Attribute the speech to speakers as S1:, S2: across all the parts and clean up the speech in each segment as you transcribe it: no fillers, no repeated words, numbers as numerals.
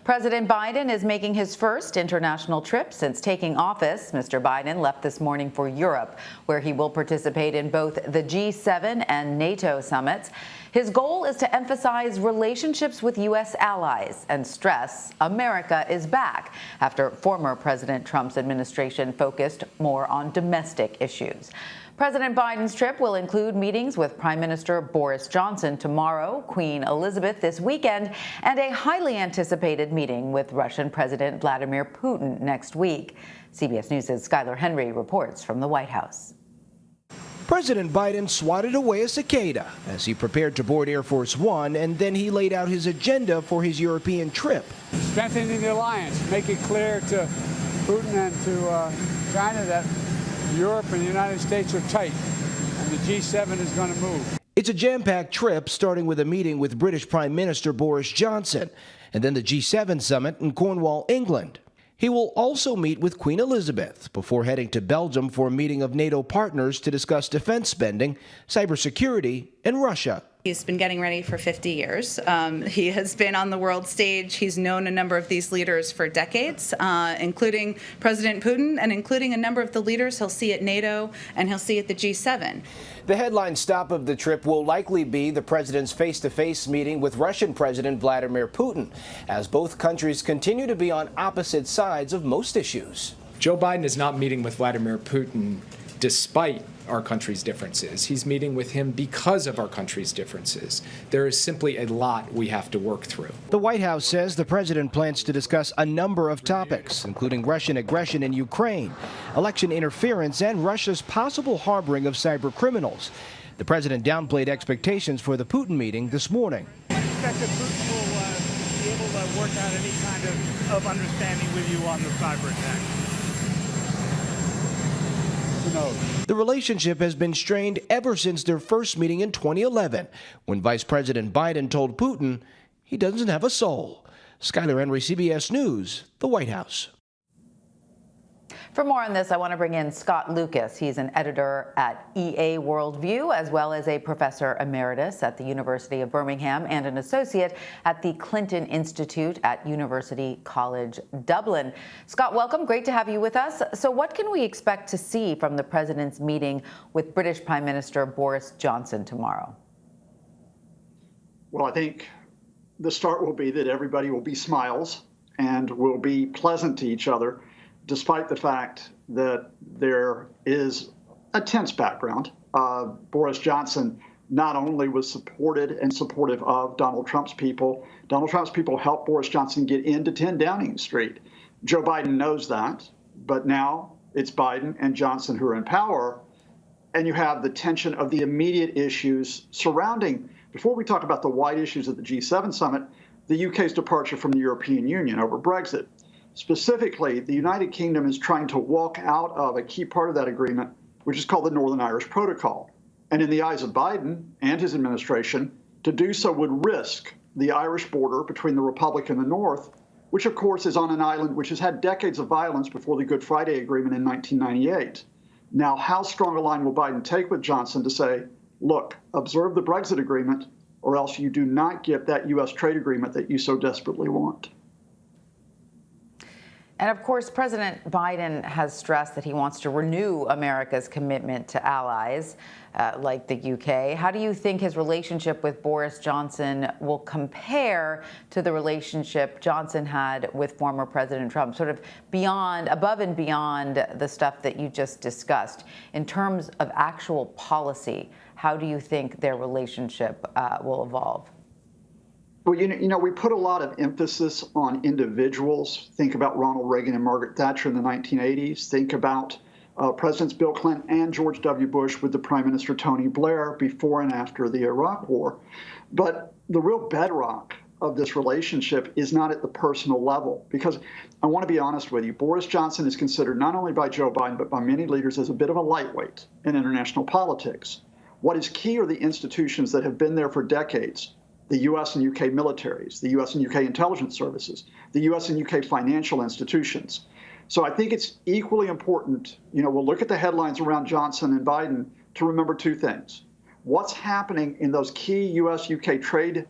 S1: President Biden is making his first international trip since taking office. Mr. Biden left this morning for Europe, where he will participate in both the G7 and NATO summits. His goal is to emphasize relationships with U.S. allies and stress America is back after former President Trump's administration focused more on domestic issues. President Biden's trip will include meetings with Prime Minister Boris Johnson tomorrow, Queen Elizabeth this weekend, and a highly anticipated meeting with Russian President Vladimir Putin next week. CBS News' Skyler Henry reports from the White House.
S2: President Biden swatted away a cicada as he prepared to board Air Force One, and then he laid out his agenda for his European trip.
S3: Strengthening the alliance, make it clear to Putin and to China that Europe and the United States are tight, and the G7 is going to move.
S2: It's a jam-packed trip, starting with a meeting with British Prime Minister Boris Johnson, and then the G7 summit in Cornwall, England. He will also meet with Queen Elizabeth before heading to Belgium for a meeting of NATO partners to discuss defense spending, cybersecurity, and Russia.
S4: He's been getting ready for 50 years. He has been on the world stage. He's known a number of these leaders for decades, including President Putin and including a number of the leaders he'll see at NATO and he'll see at the G7.
S2: The headline stop of the trip will likely be the president's face-to-face meeting with Russian President Vladimir Putin, as both countries continue to be on opposite sides of most issues.
S5: Joe Biden is not meeting with Vladimir Putin despite our country's differences. He's meeting with him because of our country's differences. There is simply a lot we have to work through.
S2: The White House says the president plans to discuss a number of topics, including Russian aggression in Ukraine, election interference, and Russia's possible harboring of cyber criminals. The president downplayed expectations for the Putin meeting this morning.
S6: I expect that Putin will be able to work out any kind of understanding with you on the cyber attack.
S2: The relationship has been strained ever since their first meeting in 2011, when Vice President Biden told Putin he doesn't have a soul. Skyler Henry, CBS News, the White House.
S1: For more on this, I want to bring in Scott Lucas. He's an editor at EA WorldView, as well as a professor emeritus at the University of Birmingham and an associate at the Clinton Institute at University College Dublin. Scott, welcome. Great to have you with us. So what can we expect to see from the president's meeting with British Prime Minister Boris Johnson tomorrow?
S7: Well, I think the start will be that everybody will be smiles and will be pleasant to each other, despite the fact that there is a tense background. Boris Johnson not only was supported and supportive of Donald Trump's people helped Boris Johnson get into 10 Downing Street. Joe Biden knows that, but now it's Biden and Johnson who are in power, and you have the tension of the immediate issues surrounding, before we talk about the wide issues at the G7 summit, the UK's departure from the European Union over Brexit. Specifically, the United Kingdom is trying to walk out of a key part of that agreement, which is called the Northern Irish Protocol. And in the eyes of Biden and his administration, to do so would risk the Irish border between the Republic and the North, which of course is on an island which has had decades of violence before the Good Friday Agreement in 1998. Now, how strong a line will Biden take with Johnson to say, look, observe the Brexit agreement, or else you do not get that U.S. trade agreement that you so desperately want?
S1: And of course, President Biden has stressed that he wants to renew America's commitment to allies like the UK. How do you think his relationship with Boris Johnson will compare to the relationship Johnson had with former President Trump, sort of above and beyond the stuff that you just discussed? In terms of actual policy, how do you think their relationship will evolve?
S7: Well, you know, we put a lot of emphasis on individuals. Think about Ronald Reagan and Margaret Thatcher in the 1980s. Think about Presidents Bill Clinton and George W. Bush with the Prime Minister Tony Blair before and after the Iraq War. But the real bedrock of this relationship is not at the personal level, because I want to be honest with you, Boris Johnson is considered not only by Joe Biden, but by many leaders as a bit of a lightweight in international politics. What is key are the institutions that have been there for decades. The U.S. and UK militaries, the U.S. and UK intelligence services, the U.S. and UK financial institutions. So I think it's equally important, we'll look at the headlines around Johnson and Biden to remember two things. What's happening in those key U.S.-UK trade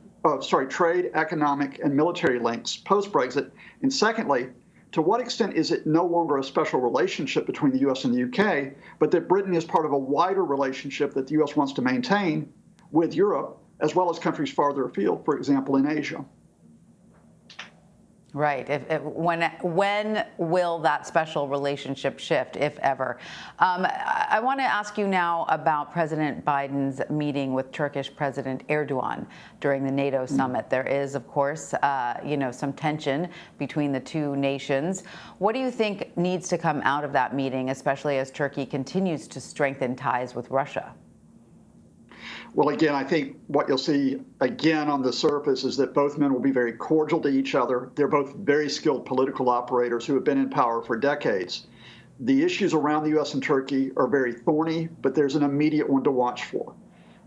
S7: trade, economic, and military links post-Brexit? And secondly, to what extent is it no longer a special relationship between the U.S. and the UK, but that Britain is part of a wider relationship that the U.S. wants to maintain with Europe, as well as countries farther afield, for example, in Asia?
S1: Right. When will that special relationship shift, if ever? I want to ask you now about President Biden's meeting with Turkish President Erdogan during the NATO summit. There is, of course, some tension between the two nations. What do you think needs to come out of that meeting, especially as Turkey continues to strengthen ties with Russia?
S7: Well, again, I think what you'll see again on the surface is that both men will be very cordial to each other. They're both very skilled political operators who have been in power for decades. The issues around the U.S. and Turkey are very thorny, but there's an immediate one to watch for.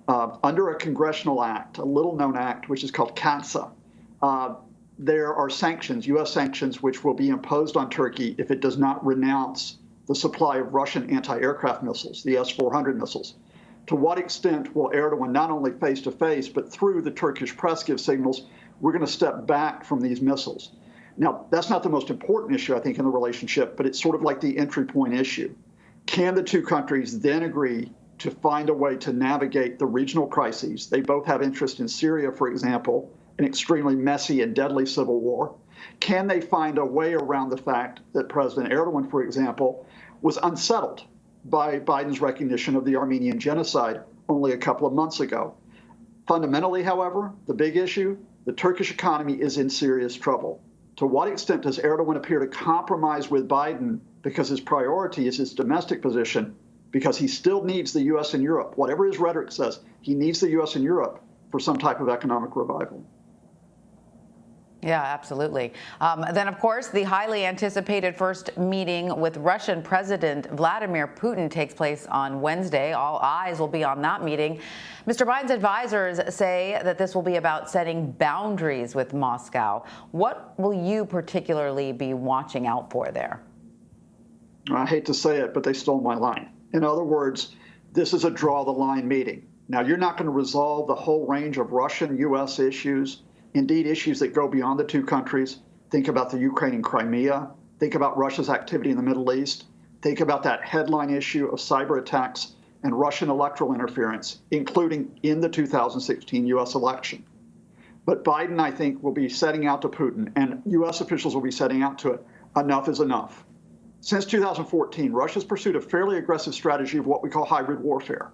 S7: Under a congressional act, a little-known act, which is called CATSA, there are sanctions, U.S. sanctions, which will be imposed on Turkey if it does not renounce the supply of Russian anti-aircraft missiles, the S-400 missiles. To what extent will Erdogan not only face-to-face, but through the Turkish press give signals, we're going to step back from these missiles? Now, that's not the most important issue, I think, in the relationship, but it's sort of like the entry point issue. Can the two countries then agree to find a way to navigate the regional crises? They both have interest in Syria, for example, an extremely messy and deadly civil war. Can they find a way around the fact that President Erdogan, for example, was unsettled by Biden's recognition of the Armenian genocide only a couple of months ago? Fundamentally, however, the big issue, the Turkish economy is in serious trouble. To what extent does Erdogan appear to compromise with Biden because his priority is his domestic position, because he still needs the U.S. and Europe? Whatever his rhetoric says, he needs the U.S. and Europe for some type of economic revival.
S1: Yeah, absolutely. Then, of course, the highly anticipated first meeting with Russian President Vladimir Putin takes place on Wednesday. All eyes will be on that meeting. Mr. Biden's advisors say that this will be about setting boundaries with Moscow. What will you particularly be watching out for there?
S7: I hate to say it, but they stole my line. In other words, this is a draw the line meeting. Now, you're not going to resolve the whole range of Russian-U.S. issues, indeed issues that go beyond the two countries. Think about the Ukraine and Crimea. Think about Russia's activity in the Middle East. Think about that headline issue of cyber attacks and Russian electoral interference, including in the 2016 U.S. election. But Biden, I think, will be setting out to Putin, and U.S. officials will be setting out to it, enough is enough. Since 2014, Russia's pursued a fairly aggressive strategy of what we call hybrid warfare.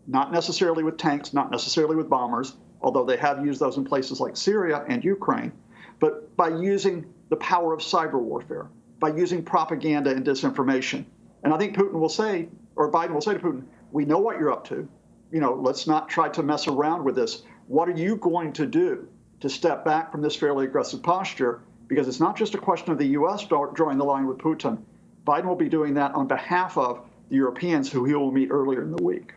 S7: Not necessarily with tanks, not necessarily with bombers, although they have used those in places like Syria and Ukraine, but by using the power of cyber warfare, by using propaganda and disinformation. And I think Putin will say, or Biden will say to Putin, we know what you're up to. Let's not try to mess around with this. What are you going to do to step back from this fairly aggressive posture? Because it's not just a question of the U.S. drawing the line with Putin. Biden will be doing that on behalf of the Europeans who he will meet earlier in the week.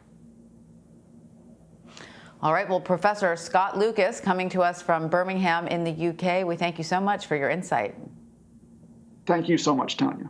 S1: All right. Well, Professor Scott Lucas, coming to us from Birmingham in the UK, we thank you so much for your insight.
S7: Thank you so much, Tanya.